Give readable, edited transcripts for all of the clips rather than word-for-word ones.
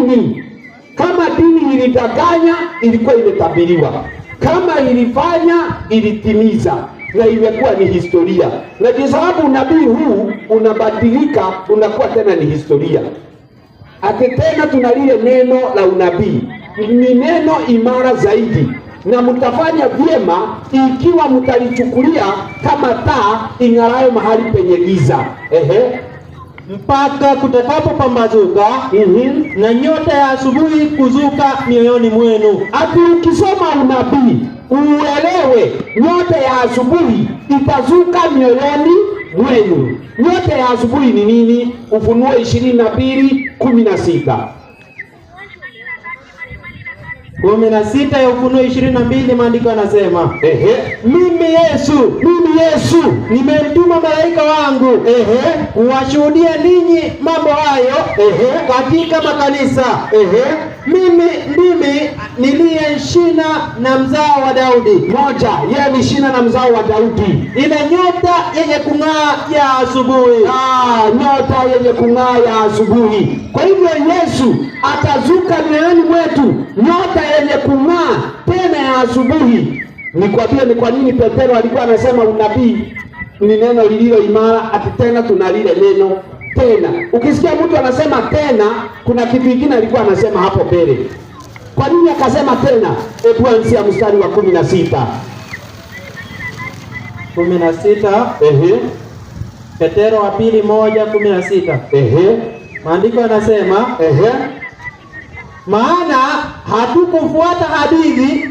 dini. Kama dini ilidanganya, ilikuwa imetabiriwa. Kama ilifanya, ilitimiza, na imekuwa ni historia. Na kwa sababu unabii huu unabadilika, unakuwa tena ni historia. Ati tena tunalile neno la unabii ni neno imara zaidi, na mtafanya vyema ikiwa mtalichukulia kama taa ing'arayo mahali penye giza. Mpaka kutakapopambazuka na nyota ya asubuhi kuzuka mioyoni mwenu. Ati ukisoma unabii uelewe, nyota ya asubuhi itazuka mioyoni mwenu. Nyota ya asubuhi ni nini? Ufunuo 22:16. 16 ya Ufunuo 22, maandiko yanasema, mimi Yesu nimemtuma malaika wangu kuwashuhudia ninyi mambo hayo katika makanisa. Mimi ndimi niliye shina na mzao wa Daudi. Moja, yeye ni shina na mzao wa Daudi. Ile nyota yenye kung'aa ya asubuhi. Nyota yenye kung'aa ya asubuhi. Kwa hivyo Yesu atazuka mioyoni mwetu, nyota yenye kung'aa tena ya asubuhi. Nikwambie ni kwa nini Petero alikuwa anasema unabii ni neno lililo imara, ati tena tunalile neno tena. Ukisikia mtu anasema tena, kuna kitu kingine alikuwa anasema hapo mbele. Kwa nini akasema tena? Hebu anzia mstari wa 16. 16. Petero wa pili 1:16. Maandiko yanasema, maana hatukufuata hadithi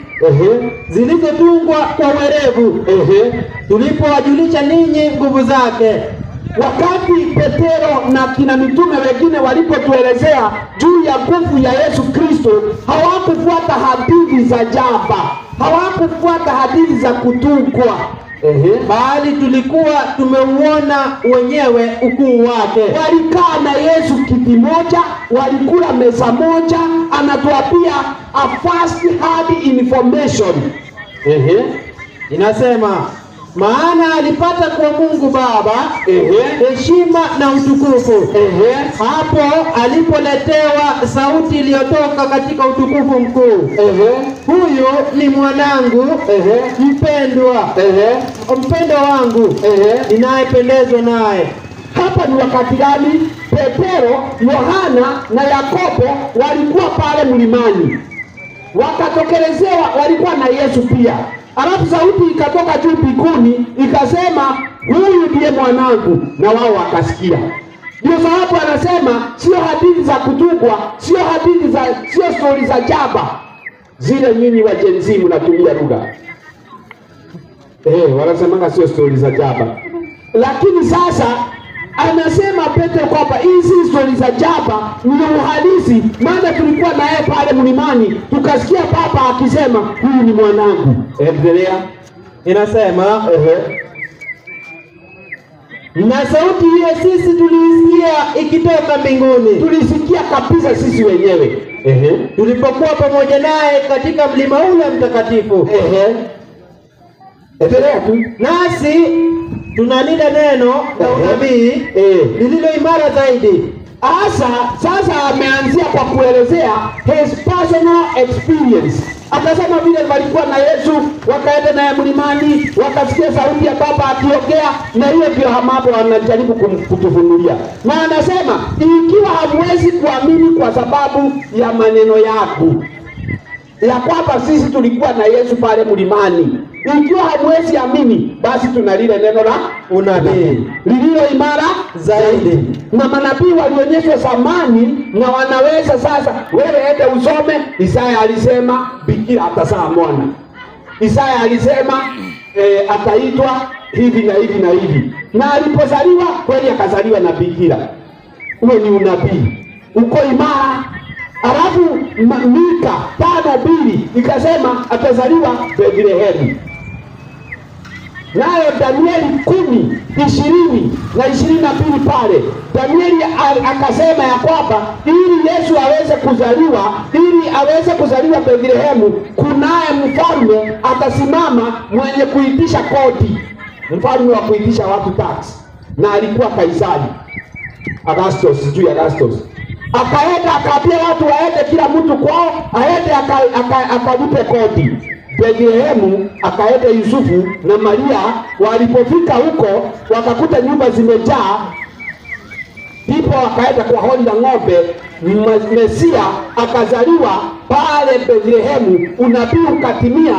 zilizotungwa kwa werevu tulipowajulisha ninyi nguvu zake. Wakati Petero na kina mitume wengine walipotuelezea juu ya nguvu ya Yesu Kristo, hawakufuata hadithi za jaba, hawakufuata hadithi za kutungwa, bali tulikuwa tumeuona wenyewe ukuu wake. Walikaa na Yesu kiti moja, walikula meza moja, anatuambia a first hand information. Inasema, maana alipata kwa Mungu Baba heshima na utukufu hapo alipoletewa sauti iliyotoka katika utukufu mkuu, huyu ni mwanangu mpendwa, mpendo wangu ninayependezwa naye. Hapa ni wakati gani? Petero, Yohana na Yakobo walikuwa pale mlimani, wakatokelezewa, walikuwa na Yesu pia. Alafu sauti ikatoka juu mbinguni ikasema, huyu ndiye mwanangu, na wao wakasikia. Ndio sababu anasema sio hadithi za kutungwa, sio hadithi za, sio stori za jaba zile nyinyi wa Gen Z mnatumia lugha. Wanasema sio stori za jaba. Lakini sasa anasema Petro kwamba hizi stori za jaba ni uhalisi, maana tulikuwa na yeye pale mlimani, tukasikia Baba akisema huyu ni mwanangu. Endelea. Inasema, na sauti hiyo sisi tuliisikia ikitoka mbinguni. Tulisikia kabisa sisi wenyewe. Tulipokuwa pamoja naye katika mlima ule mtakatifu. Endelea tu. Nasi tunalida neno la unabii lililo imara zaidi. Sasa ameanzia kwa kuelezea his personal experience. Akasema vile walikuwa na Yesu, wakaenda naye mlimani, wakasikia sauti ya Baba akiongea, na hiyo ndio mambo anajaribu kutufunulia. Na anasema ikiwa hamwezi kuamini kwa sababu ya maneno yangu ya kwamba sisi tulikuwa na Yesu pale mlimani, ikiwa hamwezi amini, basi tunalile neno la unabii lililo imara zaidi. Na manabii walionyeshwa zamani, na wanaweza sasa, wewe ende usome. Isaya alisema bikira atazaa mwana. Isaya alisema ataitwa hivi na hivi na hivi, na alipozaliwa kweli akazaliwa na bikira. Huo ni unabii uko imara. Alafu Mika 5:2 ikasema atazaliwa Bethlehemu. Nayo Danieli 10:20 na 22 pale, Danieli akasema ya kwamba ili Yesu aweze kuzaliwa Bethlehemu, kunaye mfalme atasimama mwenye kuitisha kodi, mfalme wa kuitisha watu tax, na alikuwa Kaisari Augustus, sijui Augustus. akaenda akaambia watu waende kila mtu kwao, aende akalipe kodi. Bethlehemu akaenda Yusufu na Maria. Walipofika huko wakakuta nyumba zimejaa, ndipo wakaenda kwa holi la ng'ombe. Mesia akazaliwa pale Bethlehemu, unabii ukatimia.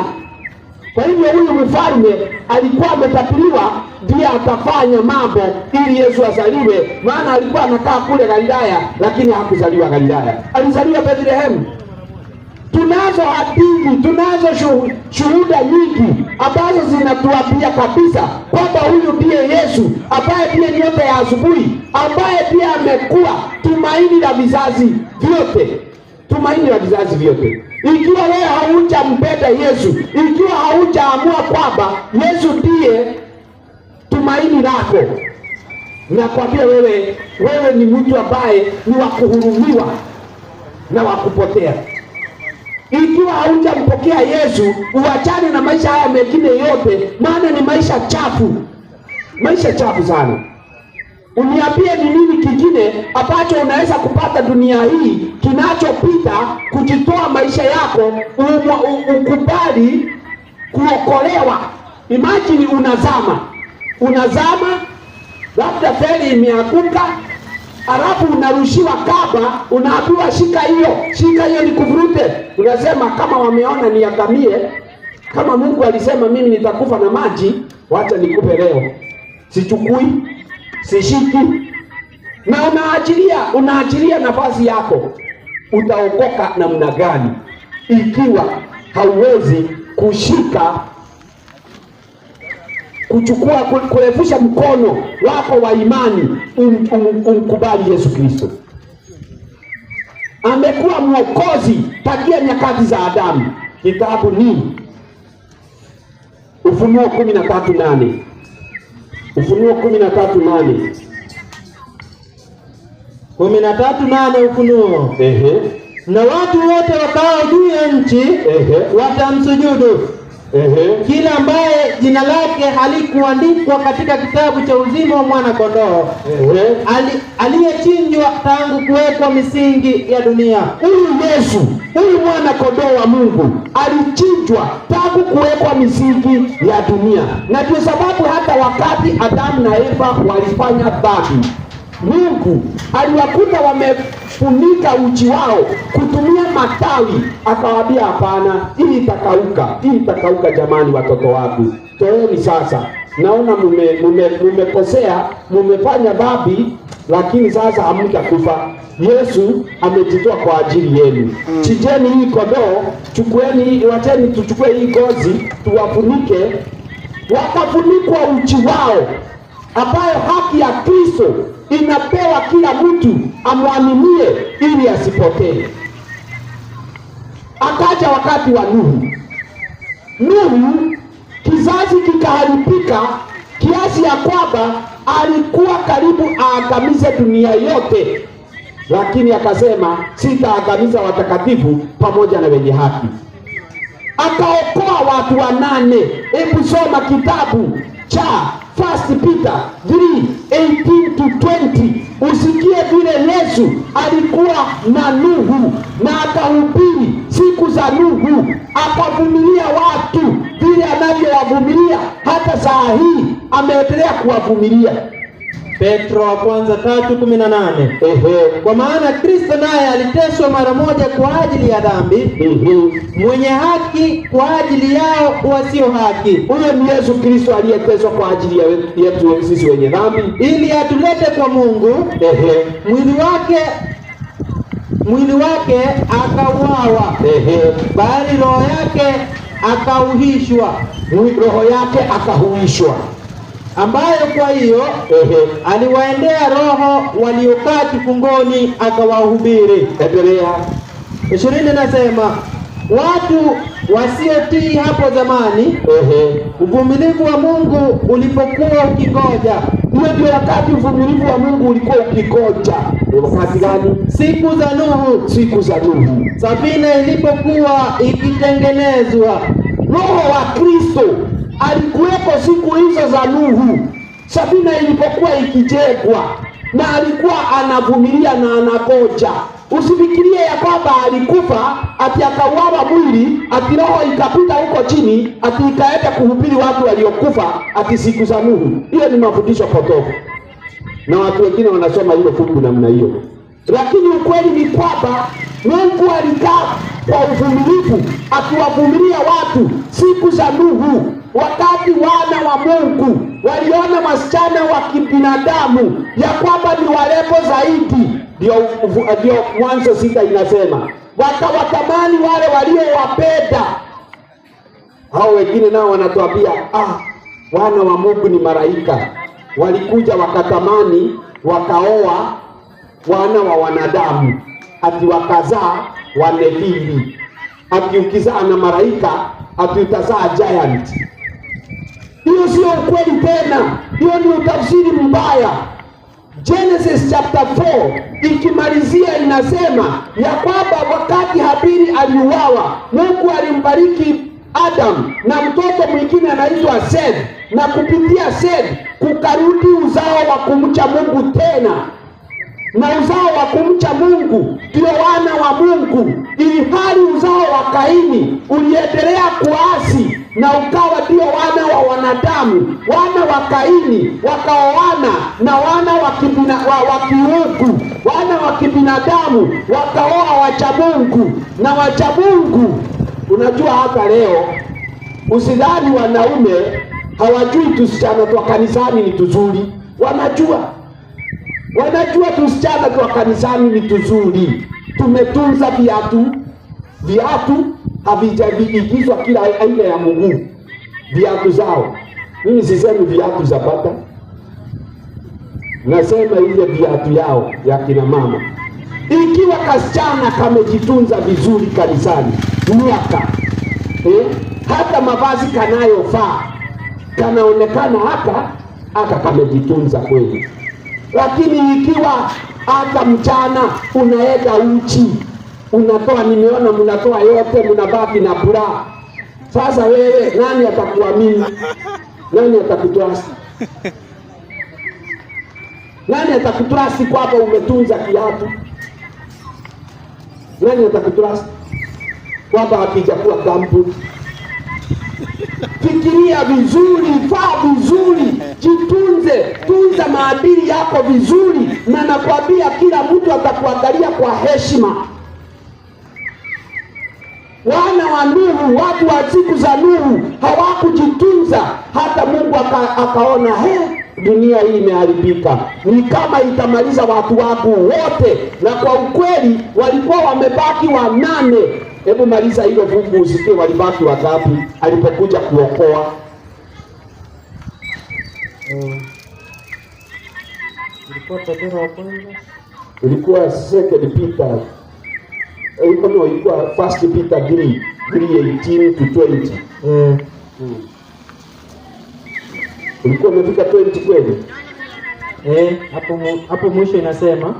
Kwa hivyo huyu mfalme alikuwa ametatuliwa, ndiye atafanya mambo ili Yesu azaliwe, maana alikuwa anakaa kule Galilaya, lakini hakuzaliwa Galilaya, alizaliwa Bethlehemu. Tunazo hadithi, tunazo shuhuda nyingi ambazo zinatuambia kabisa kwamba huyu ndiye Yesu, ambaye ndiye nyota ya asubuhi, ambaye ndiye amekuwa tumaini la vizazi vyote, tumaini la vizazi vyote. Ikiwa wewe haujampenda Yesu, ikiwa haujaamua kwamba Yesu ndiye tumaini lako, nakwambia wewe ni mtu ambaye ni wa kuhurumiwa na wa kupotea. Ikiwa haujampokea Yesu, uachane na maisha haya mengine yote, maana ni maisha chafu, maisha chafu sana. Uniambie ni nini kingine ambacho unaweza kupata dunia hii kinachopita kujitoa maisha yako ukubali kuokolewa? Imagine unazama, labda feri imeanguka, alafu unarushiwa kamba, unaambiwa shika hiyo nikuvurute. Unasema kama wameona niangamie, kama Mungu alisema mimi nitakufa na maji, wacha nikupe leo. Sichukui, sishiki, na unaachilia nafasi yako. Utaokoka namna gani ikiwa hauwezi kuchukua kurefusha mkono wako wa imani umkubali Yesu Kristo? Amekuwa mwokozi tangia nyakati za Adamu. Kitabu ni Ufunuo 13:8. Ufunuo 13:8. 13:8 Ufunuo. Na watu wote wakao juu ya nchi watamsujudu. Kila ambaye jina lake halikuandikwa katika kitabu cha uzima wa mwana kondoo aliyechinjwa tangu kuwekwa misingi ya dunia. Huyu Yesu, huyu mwana kondoo wa Mungu alichinjwa tangu kuwekwa misingi ya dunia. Na ndio sababu hata wakati Adamu na Eva walifanya dhambi, Mungu aliwakuta wamefunika uchi wao kutumia matawi, akawaambia hapana, hii itakauka jamani, watoto wangu, toeni sasa. Naona mumekosea, mumefanya dhambi, lakini sasa hamtakufa. Yesu amejitoa kwa ajili yenu. Chinjeni hii kondoo, wacheni tuchukue hii ngozi tuwafunike. Wakafunikwa uchi wao, ambayo haki ya Kristo inapewa kila mtu amwaminie ili asipotee. Akaja wakati wa Nuhu, kizazi kikaharibika kiasi ya kwamba alikuwa karibu aangamize dunia yote, lakini akasema sitaangamiza watakatifu pamoja na wenye haki. Akaokoa watu 8. Hebu soma kitabu cha 1 Peter 3:18-20. Usikie vile Yesu alikuwa na Nuhu na akahubiri siku za Nuhu, akavumilia watu vile anavyowavumilia hata saa hii, ameendelea kuwavumilia. Petro wa kwanza 3:18. Kwa maana Kristo naye aliteswa mara moja kwa ajili ya dhambi, mwenye haki kwa ajili yao wasio haki. Huyo ni Yesu Kristo aliyeteswa kwa ajili yetu sisi wenye dhambi, ili atulete kwa Mungu. Mwili wake akauawa, bali roho yake akahuishwa, ambayo kwa hiyo aliwaendea roho waliokaa kifungoni akawahubiri. 20 nasema watu wasiotii hapo zamani, uvumilivu wa Mungu ulipokuwa ukingoja. Hiyo ndio wakati uvumilivu wa Mungu ulikuwa ukingoja. Wakati gani? Siku za Nuhu. Safina ilipokuwa ikitengenezwa. Roho wa Kristo alikuwepo siku hizo za Nuhu. Safina ilipokuwa ikijengwa, na alikuwa anavumilia na anagoja. Usifikirie ya kwamba alikufa ati akauawa mwili, ati roho ikapita huko chini, ati ikaenda kuhubiri watu waliokufa ati siku za Nuhu. Hiyo ni mafundisho potofu, na watu wengine wanasoma hilo fungu namna hiyo. Lakini ukweli ni kwamba Mungu alikaa kwa uvumilivu akiwavumilia watu siku za Nuhu, wakati wana wa Mungu waliona wasichana wa kibinadamu ya kwamba ni warembo zaidi. Ndio Mwanzo 6 inasema wakawatamani wale waliowapenda. Hao wengine nao wanatuambia wana wa Mungu ni malaika, walikuja wakatamani wakaoa wana wa wanadamu, ati wakazaa wanevili, ati ukizaa na malaika ati utazaa giant. Hiyo sio ukweli tena, hiyo ni utafsiri mbaya. Genesis chapter 4 ikimalizia inasema ya kwamba wakati Habili aliuawa, Mungu alimbariki Adam na mtoto mwingine anaitwa Seth, na kupitia Seth kukarudi uzao wa kumcha Mungu tena, na uzao wa kumcha Mungu ndio wana wa Mungu, ili hali uzao wa Kaini uliendelea kuasi na ukawa ndio wana wa wanadamu. Wana wa Kaini wakaoana na wana wa kiungu, wana wa kibinadamu wakaoa wacha Mungu na wacha Mungu. Unajua hata leo usidhani wanaume hawajui tusichana twa kanisani ni tuzuri. Wanajua tusichana twa kanisani ni tuzuri. Tumetunza viatu havijaigizwa kila aina ya mguu, viatu zao. Mimi sisemi viatu za bata, nasema ile viatu yao ya kina mama. Ikiwa kasichana kamejitunza vizuri kanisani miaka hata mavazi kanayofaa kanaonekana hata kamejitunza kweli. Lakini ikiwa hata mchana unaenda uchi, unatoa, nimeona mnatoa yote, mnabaki na bra. Sasa wewe nani atakuamini? Nani atakutrust? Nani atakutrust kwamba umetunza kiatu? Nani atakutrust kwamba hakijakuwa kampu? Fikiria vizuri, vaa vizuri, jitunze, tunza maadili yako vizuri, na nakwambia kila mtu atakuangalia kwa heshima. Wana wa Nuhu, watu wa siku za Nuhu hawakujitunza, hata Mungu akaona dunia hii imeharibika, ni kama itamaliza watu wangu wote. Na kwa ukweli walikuwa wamebaki 8. Hebu maliza hilo fungu usikie walibaki wangapi alipokuja kuokoa. Ilikuwa Petro wa kwanza, ilikuwa second Peter, ilikuwa first Peter 3:18 to 20. Ulikuwa umefika 20 kweli? Hapo mwisho inasema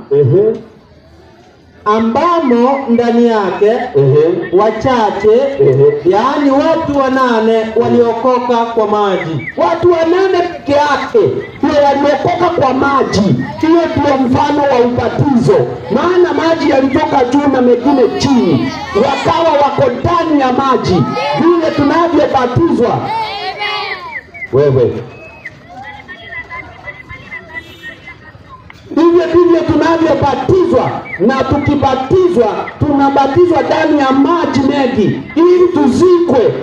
ambamo ndani yake wachache, yaani watu 8 waliokoka kwa maji. Watu 8 peke yake ndio waliokoka kwa maji. Hiyo ndio mfano wa ubatizo, maana maji yalitoka juu na mengine chini, wakawa wako ndani ya maji. Vile tunavyobatizwa wewe, hivyo ndivyo tunavyobatizwa, na tukibatizwa tunabatizwa ndani ya maji mengi, ili tuzikwe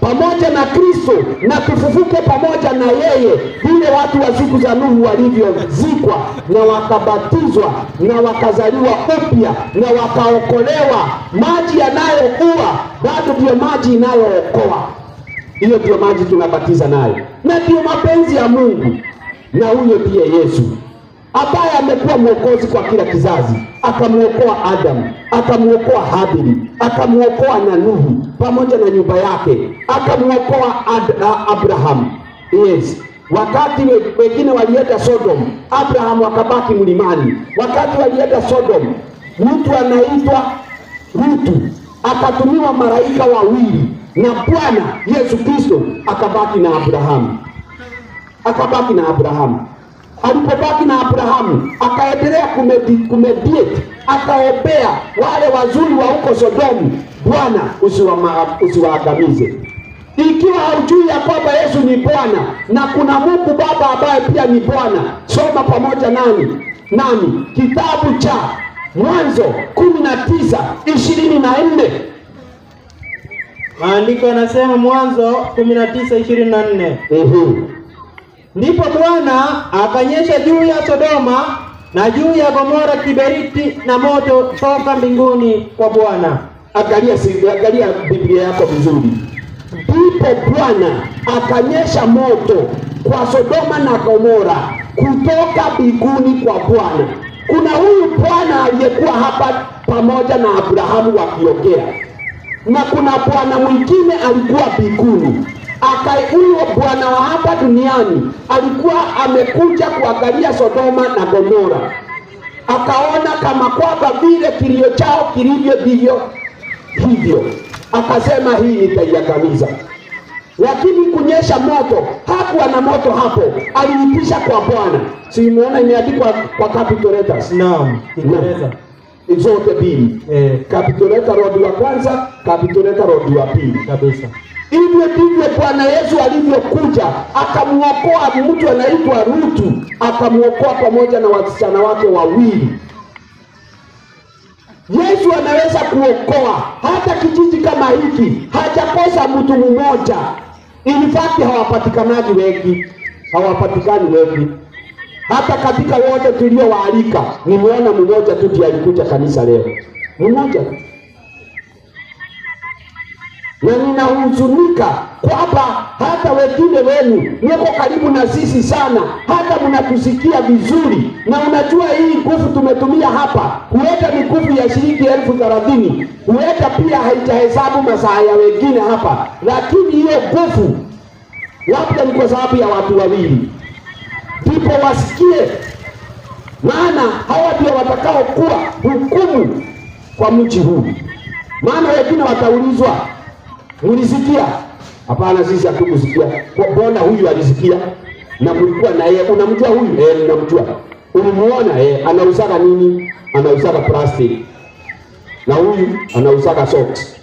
pamoja na Kristo na tufufuke pamoja na yeye, vile watu wa siku za Nuhu walivyozikwa na wakabatizwa na wakazaliwa upya na wakaokolewa. Maji yanayoua bado ndio maji inayookoa. Hiyo ndio maji tunabatiza nayo, na ndio mapenzi ya Mungu. Na huyo ndiye Yesu ambaye amekuwa mwokozi kwa kila kizazi. Akamuokoa Adam, akamuokoa Habili, akamuokoa na Nuhu pamoja na nyumba yake, akamuokoa Abraham. Yes, wakati wengine walienda Sodom, Abraham akabaki mlimani. Wakati walienda Sodom, mtu anaitwa Lutu akatumiwa malaika 2, na Bwana Yesu Kristo akabaki na Abrahamu. alipobaki na Abrahamu, akaendelea kumediate, akaombea wale wazuri wa huko Sodomu, Bwana usiwaangamize. Ikiwa haujui ya kwamba Yesu ni Bwana na kuna Mungu Baba ambaye pia ni Bwana, soma pamoja nami kitabu cha Mwanzo 19:24. Maandiko yanasema, Mwanzo 19:24. Ndipo Bwana akanyesha juu ya Sodoma na juu ya Gomora kiberiti na moto toka mbinguni kwa Bwana. Angalia Biblia yako vizuri. Ndipo Bwana akanyesha moto kwa Sodoma na Gomora kutoka mbinguni kwa Bwana. Kuna huyu Bwana aliyekuwa hapa pamoja na Abrahamu wakiongea, na kuna Bwana mwingine alikuwa mbinguni. Huyo Bwana wa hapa duniani alikuwa amekuja kuangalia Sodoma na Gomora, akaona kama kwamba vile kilio chao kilivyo ndivyo hivyo, akasema hii nitaiangamiza. Lakini kunyesha moto, hakuwa na moto hapo, aliitisha kwa Bwana. Si umeona imeandikwa kwa capital letters? Naam, Kiingereza zote mbili. Capital letter road wa kwanza, capital letter road wa pili kabisa. Hivyo ndivyo Bwana Yesu alivyokuja, akamuokoa mtu anaitwa Rutu, akamuokoa pamoja na wasichana wake wawili. Yesu anaweza kuokoa hata kijiji kama hiki, hajakosa mtu mmoja. In fact hawapatikani wengi. Hata katika wote tuliowaalika, nimeona mmoja tu ndiye alikuja kanisa leo. Mmoja. Na ninahuzunika kwamba hata wengine wenu mko karibu na sisi sana, hata mnatusikia vizuri, na unajua hii nguvu tumetumia hapa, huenda ni nguvu ya shilingi 30,000, huenda pia haijahesabu masaa ya wengine hapa, lakini hiyo nguvu labda ni kwa sababu ya watu wawili. Ndipo wasikie, maana hawa ndio watakao kuwa hukumu kwa mji huu. Maana wengine wataulizwa, mulisikia? Hapana, sisi hatukusikia. Mbona huyu alisikia? Na mlikuwa na yeye, unamjua huyu? Ninamjua. Ulimuona? Anausaka nini? Anausaka plastic. Na huyu anausaka socks.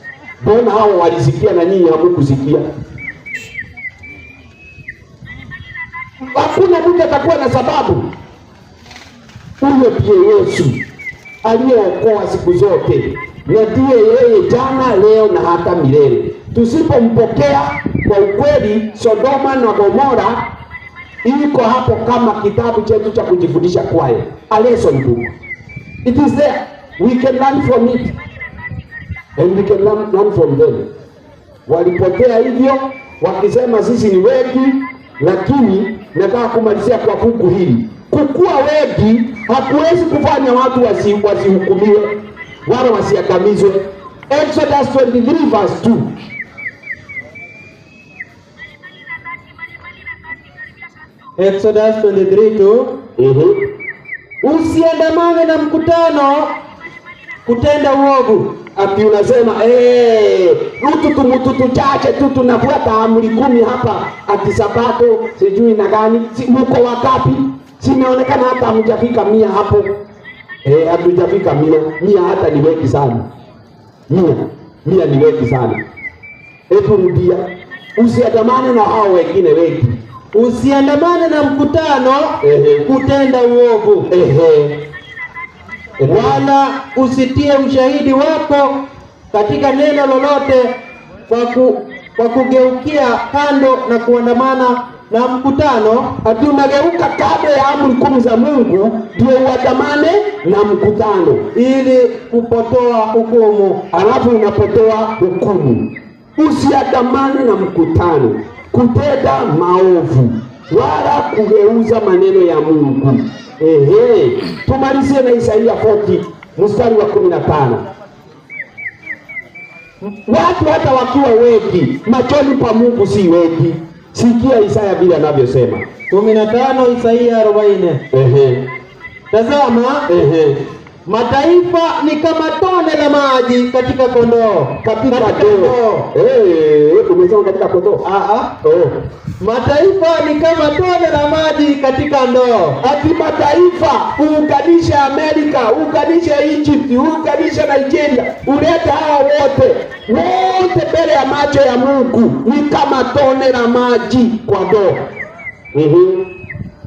Mbona hao walisikia na nyinyi hamkusikia? Hakuna mtu atakuwa na sababu. Huyo ndiye Yesu aliyeokoa siku zote, na ndiye yeye jana, leo na hata milele. Tusipompokea kwa ukweli, Sodoma na Gomora iko hapo kama kitabu chetu cha kujifundisha kwaye, a lesson book. It is there, we can learn from it and we can learn from them. Walipotea hivyo wakisema sisi ni wengi, lakini nataka kumalizia kwa fungu hili. Kukua wengi hakuwezi kufanya watu wasihukumiwe wala wasiangamizwe. Exodus 23 verse 2. Exodus 23:2. Usiandamane na mkutano kutenda uovu. Ati unasema mtu chache tu tunafuata amri 10 hapa, ati Sabato sijui na gani. Mko wakapi? Simeonekana hata hamjafika 100 hapo. Hatujafika 100 hata ni wengi sana. 100 ni wengi sana. Hebu rudia, usiandamane na hao wengine wengi. Usiandamane na mkutano kutenda uovu. Wala usitie ushahidi wako katika neno lolote kwa kugeukia kando na kuandamana na mkutano. Ati unageuka kando ya amri 10 za Mungu ndio uandamane na mkutano ili kupotoa hukumu. Alafu unapotoa hukumu. Usiandamane na mkutano kutenda maovu wala kugeuza maneno ya Mungu. Tumalizie na Isaia 40 mstari wa 15. Watu hata wakiwa wengi machoni pa Mungu si wengi. Sikia Isaya vile anavyosema. 15 Isaia 40. Tazama, Mataifa ni kama tone la maji katika kondoo. Katika kondoo. Umesema katika kondoo? Mataifa ni kama tone la maji katika ndoo. Ati mataifa, uunganishe Amerika, uunganishe Egypt, uunganishe Nigeria, ulete hawa wote mbele ya macho ya Mungu ni kama tone la maji kwa ndoo.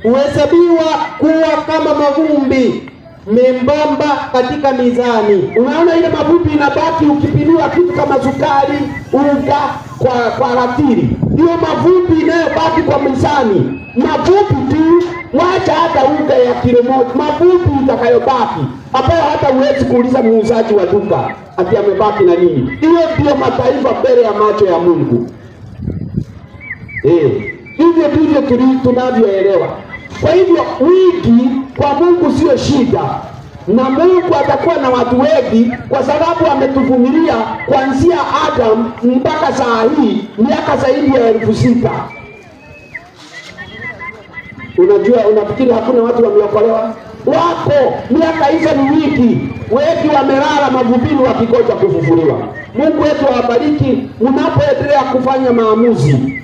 Huhesabiwa kuwa kama mavumbi membamba katika mizani. Unaona ile mavumbi inabaki, ukipimiwa kitu kama sukari, unga kwa ratili, hiyo mavumbi inayobaki kwa mizani, mavumbi tu. Wacha hata unga ya kilo moja, mavumbi itakayobaki ambayo hata huwezi kuuliza muuzaji wa duka ati amebaki na nini. Hiyo ndio mataifa mbele ya macho ya Mungu. Hivyo ndivyo tunavyoelewa. Kwa hivyo wingi kwa Mungu sio shida, na Mungu atakuwa na watu wengi kwa sababu ametuvumilia kuanzia Adam mpaka saa hii, miaka zaidi ya 6,000. Unajua, unafikiri hakuna watu wameokolewa? Wako, miaka hizo ni wingi. Wengi wamelala mavumbini wakingoja kufufuliwa. Mungu wetu awabariki mnapoendelea kufanya maamuzi.